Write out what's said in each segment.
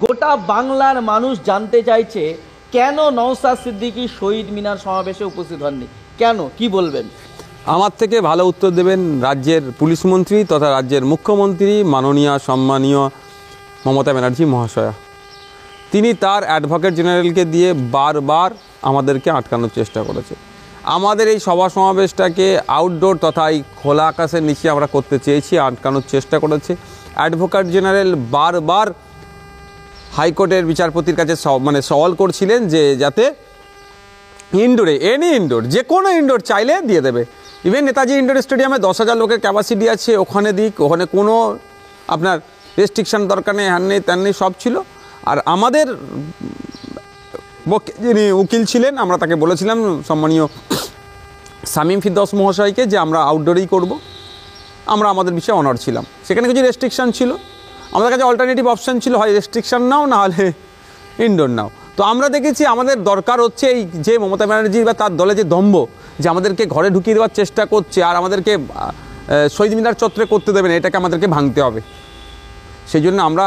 গোটা বাংলার মানুষ জানতে চাইছে কেন নওশাদ সিদ্দিকী শহীদ মিনার সমাবেশে উপস্থিত হননি, কেন, কি বলবেন? আমার থেকে ভালো উত্তর দেবেন রাজ্যের পুলিশ মন্ত্রী তথা রাজ্যের মুখ্যমন্ত্রী মাননীয় সম্মানীয় মমতা ব্যানার্জি মহাশয়া। তিনি তার অ্যাডভোকেট জেনারেলকে দিয়ে বারবার আমাদেরকে আটকানোর চেষ্টা করেছে। আমাদের এই সভা সমাবেশটাকে আউটডোর তথা এই খোলা আকাশের নিচে আমরা করতে চেয়েছি, আটকানোর চেষ্টা করেছে। অ্যাডভোকেট জেনারেল বারবার হাইকোর্টের বিচারপতির কাছে সওয়াল করছিলেন যে যাতে ইনডোরে, এনি ইনডোর, যে কোনো ইনডোর চাইলে দিয়ে দেবে। ইভেন নেতাজি ইনডোর স্টেডিয়ামে 10,000 লোকের ক্যাপাসিটি আছে, ওখানে দিক, ওখানে কোনো আপনার রেস্ট্রিকশান দরকার নেই, হ্যান নেই ত্যান নেই, সব ছিল। আর আমাদের যিনি উকিল ছিলেন, আমরা তাকে বলেছিলাম সম্মানীয় শামীম ফিরদৌস মহাশয়কে যে আমরা আউটডোরেই করব, আমরা আমাদের বিষয়ে অনার ছিলাম। সেখানে কিছু রেস্ট্রিকশান ছিল, আমাদের কাছে অল্টারনেটিভ অপশান ছিল, হয় রেস্ট্রিকশান নাও, না হলে ইনডোর নাও। তো আমরা দেখেছি আমাদের দরকার হচ্ছে এই যে মমতা ব্যানার্জি বা তার দলে যে দম্ভ, যে আমাদেরকে ঘরে ঢুকিয়ে দেওয়ার চেষ্টা করছে আর আমাদেরকে শহীদ মিনার চত্বরে করতে দেবে না, এটাকে আমাদেরকে ভাঙতে হবে। সেই জন্য আমরা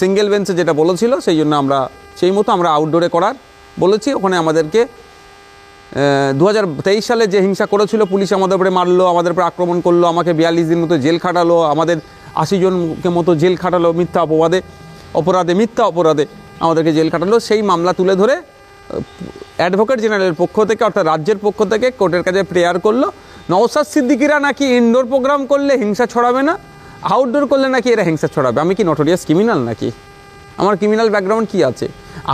সিঙ্গেল বেঞ্চে যেটা বলেছিল, সেই জন্য আমরা সেই মতো আমরা আউটডোরে করার বলেছি। ওখানে আমাদেরকে 2023 সালে যে হিংসা করেছিল, পুলিশ আমাদের উপরে মারলো, আমাদের উপরে আক্রমণ করলো, আমাকে 42 দিন মতো জেল খাটালো, আমাদের 80 জনকে মতো জেল খাটালো মিথ্যা মিথ্যা অপরাধে আমাদেরকে জেল খাটালো। সেই মামলা তুলে ধরে অ্যাডভোকেট জেনারেলের পক্ষ থেকে অর্থাৎ রাজ্যের পক্ষ থেকে কোর্টের কাছে প্রেয়ার করলো, নওশাদ সিদ্দিকীরা নাকি ইনডোর প্রোগ্রাম করলে হিংসা ছড়াবে না, আউটডোর করলে নাকি এরা হিংসা ছড়াবে। আমি কি নটোরিয়াস ক্রিমিনাল নাকি? আমার ক্রিমিনাল ব্যাকগ্রাউন্ড কি আছে?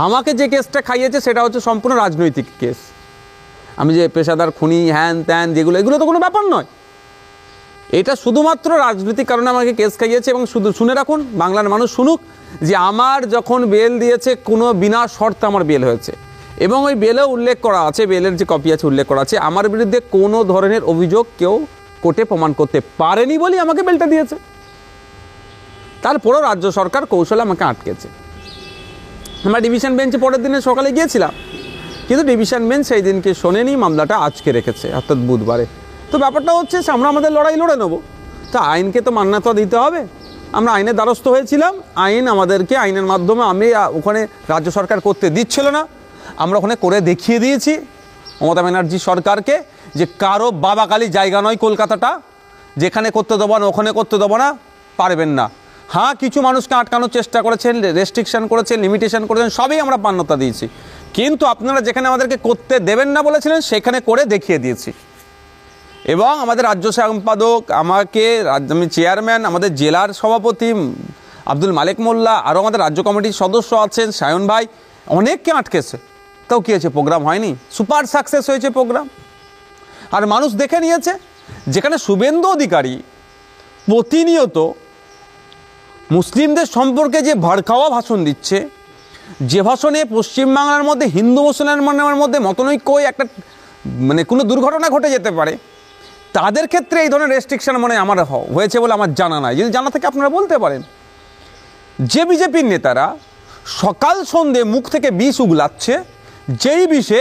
আমাকে যে কেসটা খাইয়েছে সেটা হচ্ছে সম্পূর্ণ রাজনৈতিক কেস। আমি যে পেশাদার খুনি হ্যান ত্যান যেগুলো, এগুলো তো কোনো ব্যাপার নয়। এটা শুধুমাত্র রাজনৈতিক কারণে আমাকে কেস খাইয়েছে। এবং শুধু শুনে রাখুন, বাংলার মানুষ শুনুক, যে আমার যখন বেল দিয়েছে কোনো বিনা শর্তে আমার বেল হয়েছে, এবং ওই বেলেও উল্লেখ করা আছে, বেলের যে কপি আছে উল্লেখ করা আছে, আমার বিরুদ্ধে কোনো ধরনের অভিযোগ কেউ কোর্টে প্রমাণ করতে পারেনি বলেই আমাকে বেলটা দিয়েছে। তারপরেও রাজ্য সরকার কৌশলে আমাকে আটকেছে। আমরা ডিভিশন বেঞ্চে পরের দিনে সকালে গিয়েছিলাম, কিন্তু ডিভিশন বেঞ্চ সেই দিনকে শোনেনি, মামলাটা আজকে রেখেছে অর্থাৎ বুধবারে। তো ব্যাপারটা হচ্ছে আমরা আমাদের লড়াই লড়ে নেবো, তো আইনকে তো মান্যতা দিতে হবে। আমরা আইনের দ্বারস্থ হয়েছিলাম, আইন আমাদেরকে আইনের মাধ্যমে, আমি ওখানে রাজ্য সরকার করতে দিচ্ছিল না, আমরা ওখানে করে দেখিয়ে দিয়েছি মমতা ব্যানার্জি সরকারকে যে কারো বাবাকালী জায়গা নয় কলকাতাটা, যেখানে করতে দেবো না ওখানে করতে দেবো না, পারবেন না। হ্যাঁ, কিছু মানুষকে আটকানোর চেষ্টা করেছেন, রেস্ট্রিকশান করেছেন, লিমিটেশন করেছেন, সবই আমরা মান্যতা দিয়েছি। কিন্তু আপনারা যেখানে আমাদেরকে করতে দেবেন না বলেছিলেন সেখানে করে দেখিয়ে দিয়েছি। এবং আমাদের রাজ্য সম্পাদক, আমি চেয়ারম্যান, আমাদের জেলার সভাপতি আব্দুল মালেক মোল্লা, আরও আমাদের রাজ্য কমিটির সদস্য আছেন সায়ন ভাই, অনেককে আটকেছে। তাও কী হয়েছে? প্রোগ্রাম হয়নি, সুপার সাকসেস হয়েছে প্রোগ্রাম। আর মানুষ দেখে নিয়েছে, যেখানে শুভেন্দু অধিকারী প্রতিনিয়ত মুসলিমদের সম্পর্কে যে ভড়কাওয়া ভাষণ দিচ্ছে, যে ভাষণে পশ্চিমবাংলার মধ্যে হিন্দু মুসলমানের মধ্যে মতনৈক্য একটা কোনো দুর্ঘটনা ঘটে যেতে পারে, তাদের ক্ষেত্রে এই ধরনের রেস্ট্রিকশন আমার হয়েছে বলে আমার জানা নাই। যদি জানা থাকে আপনারা বলতে পারেন। যে বিজেপির নেতারা সকাল সন্ধ্যে মুখ থেকে বিষ উগলাচ্ছে, যেই বিষে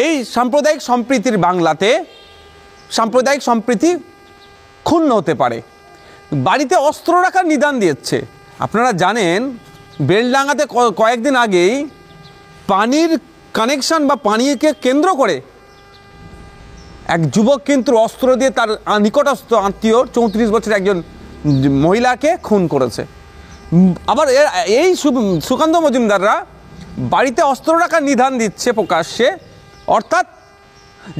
এই সাম্প্রদায়িক সম্প্রীতির বাংলাতে সাম্প্রদায়িক সম্প্রীতি ক্ষুণ্ণ হতে পারে, বাড়িতে অস্ত্র রাখার নিদান দিচ্ছে। আপনারা জানেন বেলডাঙ্গাতে কয়েকদিন আগেই পানির কানেকশন বা পানীয়কে কেন্দ্র করে এক যুবক কিন্তু অস্ত্র দিয়ে তার নিকটস্থ আত্মীয় 34 বছরের একজন মহিলাকে খুন করেছে। আবার এই সুকান্ত মজুমদাররা বাড়িতে অস্ত্র রাখার নিদান দিচ্ছে প্রকাশ্যে, অর্থাৎ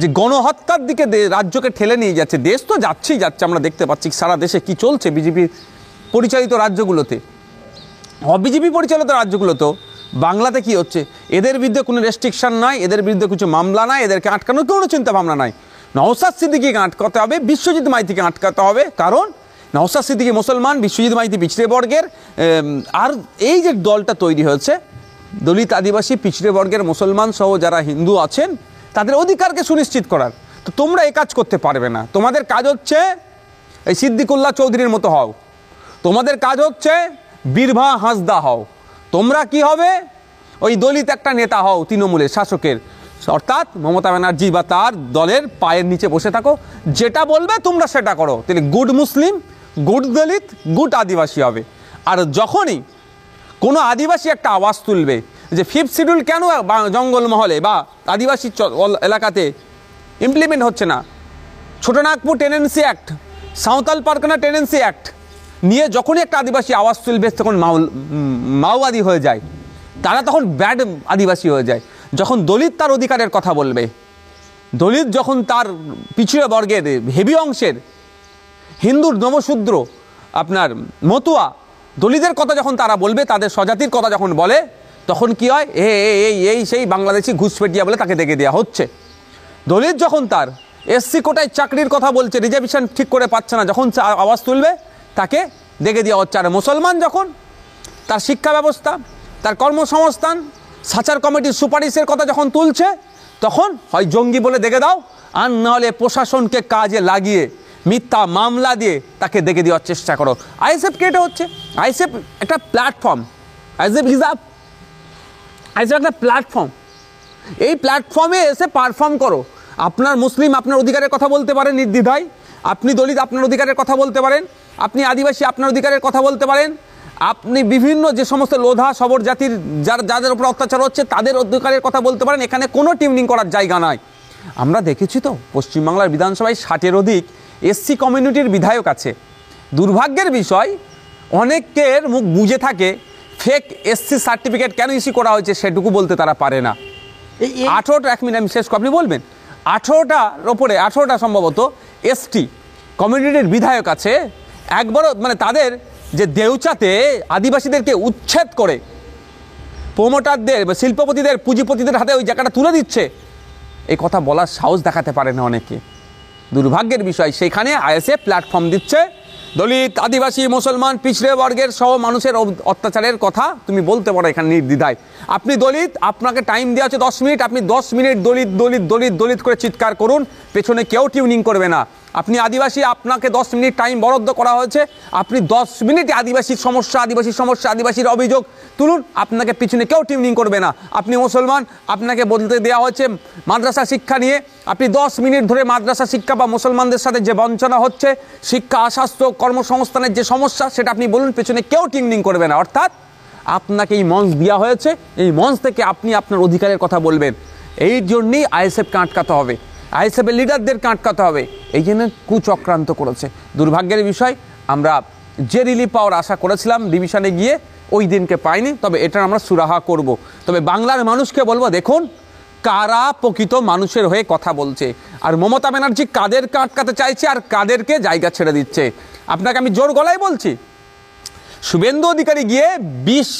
যে গণহত্যার দিকে রাজ্যকে ঠেলে নিয়ে যাচ্ছে। দেশ তো যাচ্ছেই যাচ্ছে, আমরা দেখতে পাচ্ছি সারা দেশে কি চলছে বিজেপি পরিচালিত রাজ্যগুলোতে, অবিজেপি পরিচালিত রাজ্যগুলোতেও বাংলাতে কি হচ্ছে। এদের বিরুদ্ধে কোনো রেস্ট্রিকশন নাই, এদের বিরুদ্ধে কিছু মামলা নাই, এদেরকে আটকানোর কোনো চিন্তা ভাবনা নাই। নওশাদ সিদ্দিকীকে আটকাতে হবে, বিশ্বজিৎ মাইতিকে আটকাতে হবে, কারণ নওশাদ সিদ্দিকী মুসলমান, বিশ্বজিৎ মাইতি পিছড়ে বর্গের। আর এই যে দলটা তৈরি হয়েছে, দলিত আদিবাসী পিছড়ে বর্গের মুসলমান সহ যারা হিন্দু আছেন, তাদের অধিকারকে সুনিশ্চিত করার। তো তোমরা এই কাজ করতে পারবে না। তোমাদের কাজ হচ্ছে এই সিদ্দিকুল্লাহ চৌধুরীর মতো হও, তোমাদের কাজ হচ্ছে বীরভা হাঁসদা হও, তোমরা কি হবে ওই দলিত একটা নেতা হও তৃণমূলের শাসকের, অর্থাৎ মমতা ব্যানার্জি বা তার দলের পায়ের নিচে বসে থাকো, যেটা বলবে তোমরা সেটা করো। তাহলে গুড মুসলিম, গুড দলিত, গুড আদিবাসী হবে। আর যখনই কোনো আদিবাসী একটা আওয়াজ তুলবে যে 5th শিডিউল কেন জঙ্গলমহলে বা আদিবাসী এলাকাতে ইমপ্লিমেন্ট হচ্ছে না, Chotanagpur tenancy act, Santhal Pargana tenancy act নিয়ে যখনই একটা আদিবাসী আওয়াজ তুলবে তখন মাওবাদী হয়ে যায়, তারা তখন ব্যাড আদিবাসী হয়ে যায়। যখন দলিত তার অধিকারের কথা বলবে, দলিত যখন তার পিছিয়ে বর্গের হেভি অংশের হিন্দুর নবশূদ্র আপনার মতুয়া দলিতের কথা যখন তারা বলবে, তাদের স্বজাতির কথা যখন বলে, তখন কি হয়, এই সেই বাংলাদেশি ঘুষপেটিয়া বলে তাকে দেখে দেওয়া হচ্ছে। দলিত যখন তার এসসি কোটায় চাকরির কথা বলছে, রিজার্ভেশন ঠিক করে পাচ্ছে না, যখন আওয়াজ তুলবে তাকে দেখে দেওয়া হচ্ছে। আর মুসলমান যখন তার শিক্ষা ব্যবস্থা, তার কর্মসংস্থান, সাচার কমিটির সুপারিশের কথা যখন তুলছে, তখন হয় জঙ্গি বলে দেখে দাও, আর নাহলে প্রশাসনকে কাজে লাগিয়ে মিথ্যা মামলা দিয়ে তাকে দেখে দেওয়ার চেষ্টা করো। আইএসএফ কে এটা হচ্ছে, আইএসএফ একটা প্ল্যাটফর্ম, আইএসএফ একটা প্ল্যাটফর্ম। এই প্ল্যাটফর্মে এসে পারফর্ম করো। আপনার মুসলিম আপনার অধিকারের কথা বলতে পারেন নির্দ্বিধায়, আপনি দলিত আপনার অধিকারের কথা বলতে পারেন, আপনি আদিবাসী আপনার অধিকারের কথা বলতে পারেন, আপনি বিভিন্ন যে সমস্ত লোধা সবর জাতির যাদের উপর অত্যাচার হচ্ছে তাদের অধিকারের কথা বলতে পারেন। এখানে কোনো টিউনিং করার জায়গা নাই। আমরা দেখেছি তো পশ্চিমবাংলার বিধানসভায় 60-এর অধিক এসসি কমিউনিটির বিধায়ক আছে। দুর্ভাগ্যের বিষয়, অনেকের মুখ বুঝে থাকে ফেক এসসি সার্টিফিকেট কেন ইস্যু করা হয়েছে সেটুকু বলতে তারা পারে না। 18টা, 1 মিনিট আমি শেষ আপনি বলবেন, 18টার ওপরে 18টা সম্ভবত এসটি কমিউনিটির বিধায়ক আছে। একবারও মানে তাদের যে দেউচাতে আদিবাসীদেরকে উচ্ছেদ করে প্রমোটারদের বা শিল্পপতিদের পুঁজিপতিদের হাতে ওই জায়গাটা তুলে দিচ্ছে, এই কথা বলার সাহস দেখাতে পারে না অনেকে। দুর্ভাগ্যের বিষয়, সেখানে আইএসএফ প্ল্যাটফর্ম দিচ্ছে। দলিত, আদিবাসী, মুসলমান, পিছড়ে বর্গের সহ মানুষের অত্যাচারের কথা তুমি বলতে পারো এখানে নির্দ্বিধায়। আপনি দলিত, আপনাকে টাইম দেওয়া হচ্ছে 10 মিনিট, আপনি 10 মিনিট দলিত দলিত দলিত দলিত করে চিৎকার করুন, পেছনে কেউ টিউনিং করবে না। আপনি আদিবাসী, আপনাকে 10 মিনিট টাইম বরাদ্দ করা হয়েছে, আপনি 10 মিনিটে আদিবাসীর সমস্যা আদিবাসীর অভিযোগ তুলুন, আপনাকে পিছনে কেউ টিউনিং করবে না। আপনি মুসলমান, আপনাকে বলতে দেওয়া হচ্ছে মাদ্রাসা শিক্ষা নিয়ে, আপনি 10 মিনিট ধরে মাদ্রাসা শিক্ষা বা মুসলমানদের সাথে যে বঞ্চনা হচ্ছে, শিক্ষা, স্বাস্থ্য, কর্মসংস্থানের যে সমস্যা সেটা আপনি বলুন, পেছনে কেউ টিউনিং করবে না। অর্থাৎ আপনাকে এই মঞ্চ দেওয়া হয়েছে, এই মঞ্চ থেকে আপনি আপনার অধিকারের কথা বলবেন। এই জন্যেই আইএসএফকে আটকাতে হবে, আইএসএফের লিডারদেরকে আটকাতে হবে। এই জন্য কুচক্রান্ত করেছে। দুর্ভাগ্যের বিষয়, আমরা যে রিলিফ পাওয়ার আশা করেছিলাম ডিভিশনে গিয়ে ওই দিনকে পাইনি, তবে এটা আমরা সুরাহা করব। তবে বাংলার মানুষকে বলবো, দেখুন কারা প্রকৃত মানুষের হয়ে কথা বলছে, আর মমতা ব্যানার্জি কাদেরকে আটকাতে চাইছে আর কাদেরকে জায়গা ছেড়ে দিচ্ছে। আপনাকে আমি জোর গলায় বলছি, শুভেন্দু অধিকারী গিয়ে 20